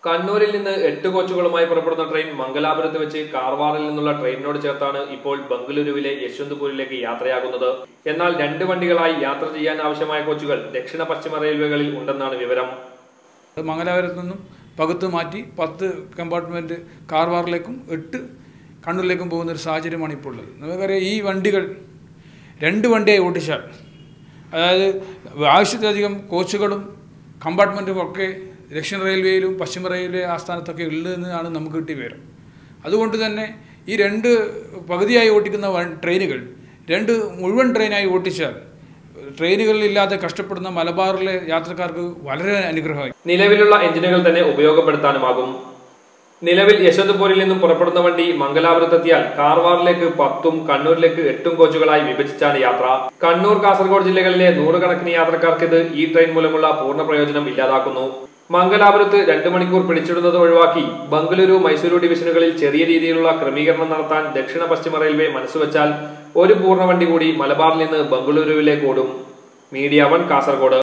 കണ്ണൂരിൽ നിന്ന് 8 കോച്ചുകളുമായി പുറപ്പെടുന്ന ട്രെയിൻ മംഗലാപുരത്ത് വെച്ച് കാർവാറിൽ നിന്നുള്ള ട്രെയിനിനോട് ചേർത്താണ് ഇപ്പോൾ ബംഗളൂരുവിലെ യശ്വന്ത്പൂരിലേക്ക് യാത്രയാകുന്നത്. എന്നാൽ 2 വണ്ടികളായി യാത്ര ചെയ്യാൻ ആവശ്യമായ കോച്ചുകൾ ദക്ഷിണ പശ്ചിമ റെയിൽവേകളിൽ ഉണ്ടെന്നാണ് വിവരം. മംഗലാപുരത്ത് നിന്നും പകുത്ത് മാറ്റി 10 കമ്പാർട്ട്മെൻറ്റ് കാർവാറിലേക്കും 8 കണ്ണൂരിലേക്കും പോകുന്ന ഒരു സാഹചര്യമാണ് ഇപ്പോൾ ഉള്ളത്. നമുക്കറിയാം, ഈ വണ്ടികൾ 2 വണ്ടിയായി ഓടിച്ചാൽ, അതായത് ആവശ്യത്തിലധികം കോച്ചുകളും കമ്പാർട്ട്മെൻറ്റും ഒക്കെ ദക്ഷിണ റെയിൽവേയിലും പശ്ചിമ റെയിൽവേ ആസ്ഥാനത്തൊക്കെ ഉള്ളതെന്നാണ് നമുക്ക് കിട്ടിയ വിവരം. അതുകൊണ്ട് തന്നെ ഈ 2 പകുതിയായി ഓടിക്കുന്ന ട്രെയിനുകൾ 2 മുഴുവൻ ട്രെയിനായി ഓടിച്ചാൽ ട്രെയിനുകളിലില്ലാതെ കഷ്ടപ്പെടുന്ന മലബാറിലെ യാത്രക്കാർക്ക് വളരെ അനുഗ്രഹമായി. നിലവിലുള്ള എഞ്ചിനുകൾ തന്നെ ഉപയോഗപ്പെടുത്താനുമാകും. നിലവിൽ യശ്വന്ത്പൂരിൽ നിന്നും പുറപ്പെടുന്ന വണ്ടി മംഗലാപുരത്തെത്തിയാൽ കാർവാറിലേക്ക് 10ഉം കണ്ണൂരിലേക്ക് 8ഉം കോച്ചുകളായി വിഭജിച്ചാണ് യാത്ര. കണ്ണൂർ, കാസർഗോഡ് ജില്ലകളിലെ 100 കണക്കിന് യാത്രക്കാർക്ക് ഈ ട്രെയിൻ മൂലമുള്ള പൂർണ്ണ പ്രയോജനം ഇല്ലാതാക്കുന്നു. മംഗലാപുരത്ത് 2 മണിക്കൂർ പിടിച്ചിടുന്നത് ഒഴിവാക്കി ബംഗളൂരു, മൈസൂരു ഡിവിഷനുകളിൽ ചെറിയ രീതിയിലുള്ള ക്രമീകരണം നടത്താൻ ദക്ഷിണ പശ്ചിമ റെയിൽവേ മനസ്സുവെച്ചാൽ ഒരു പൂർണ്ണ വണ്ടി കൂടി മലബാറിൽ നിന്ന് ബംഗളൂരുവിലേക്ക് ഓടും. മീഡിയ 1 കാസർഗോഡ്.